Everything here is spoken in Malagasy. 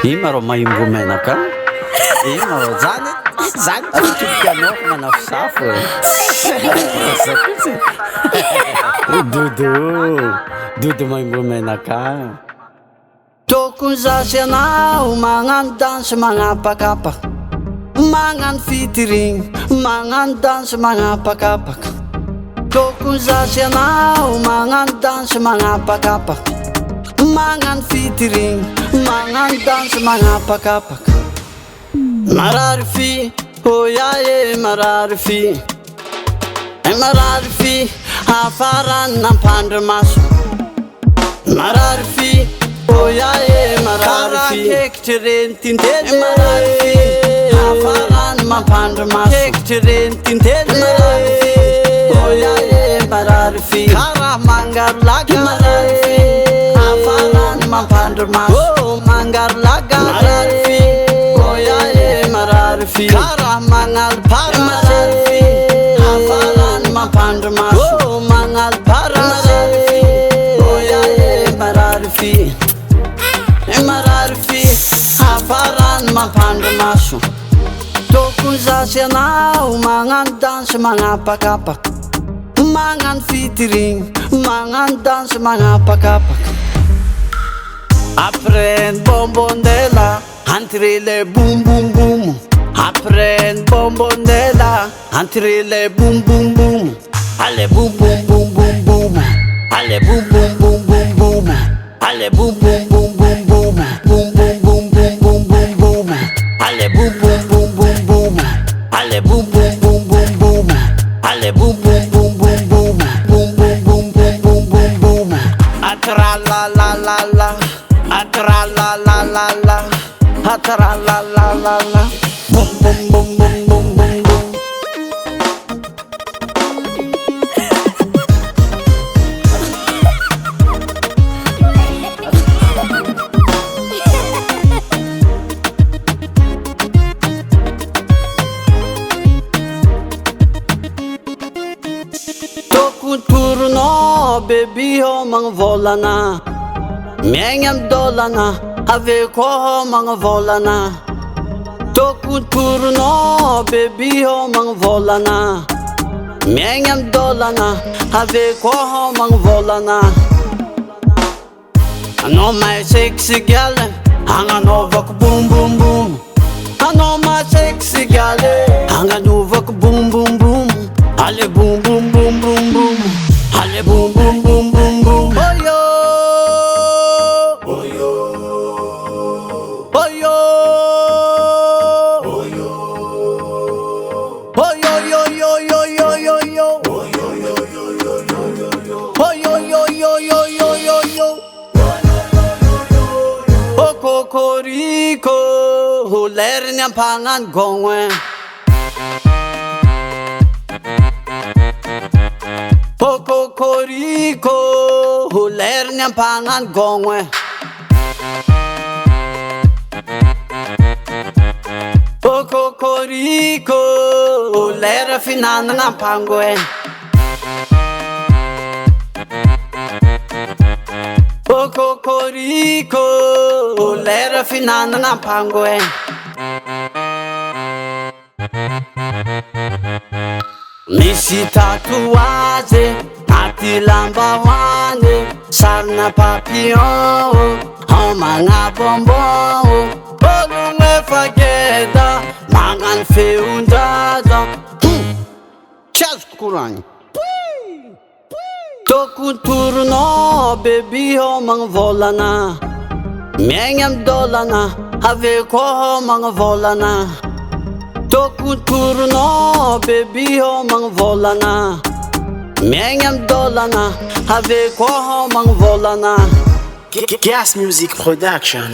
Ino rô maimbo menaka? Ino rô zany titotikanao manao fisafo dodo maimbo menaka. Tokony zasy anao magnano dansy magnapakapaka, magnano featuring, magnano dansy magnapakapaka. Tokony zasy anao magnano dansy magnapakapaka, magnano featuring, magnano dansy magnapakapaka. Marary fi, oh yae marary fi, marary fi hafarany nampandry maso. Marary fi, oh yae marary fi, ekitry reny tintely. Marary fi hafarany mampandry maso. Ekitry reny tintely. Marary fi, oh yae marary fi, karaha mangaro laga. Marary fi hafarany mampandry maso. Oh mangaro laga. Marary fi, oh yae marary fi, karaha magnalo para. Marary fi hafarany mampandry maso. Oh magnalo para. Marary fi, oh yae marary fi, marary fi hafarany mampandry maso. Tokony zasy anao magnano dansy magnapakapaka, magnano featuring, magnano dansy magnapakapaka. Après une bombonella, entre les boum boum boum. Après une bombonella, entre les boum boum boum. Allez boum boum boum boum boum. Allez boum boum boum boum boum. Allez boum boum boum boum boum. Boum boum boum boum boum boum boum. Allez boum boum boum boum boum. Allez boum boum boum boum boum. Allez boum boum boum boum boum. Boum boum boum boum boum boum boum. Atra la la la la. Atra la la la la. Atra la la la la. Boum boum boum boum boum boum boum. Tokony toronao baby homagna vôlana, miaigna amy dôlana, aveo koa homagna vôlana. Tokony toronao baby homagna vôlana, miaigna amy dôlana, aveo koa homagna vôlana. Anao mahay sexy gal, agnanovako boum boum boum. Anao mahay sexy gal, agnanovako boum boum boum. Allez boum boum boum boum boum. Allez boum boum boum boum boum. Oh yo, oh yo, oh yo, oh yo, oh yo yo yo yo yo yo yo. Oh yo yo yo yo yo yo yo. Oh yo yo yo yo yo yo yo. Oh kokoriko, hulerny ampangan gongwe. Oh kokoriko, hulerny ampangan gongwe. Oh kokoriko, hulera finanana ampangwe. Oh kokoriko, hulera finanana ampangwe. Misy tatuazy anaty lambahoany, sarina papillon homagna bonbon. Ologno efa ngeda magnano feon-draza. Tsy azoko koragny. Tokony toronao baby homagna vôlana, miaigna amy dôlana, aveo koa homagna vôlana. Tokony toronao baby homagna vôlana, miaigna amy dôlana, aveo koa homagna vôlana. Gas Music Production.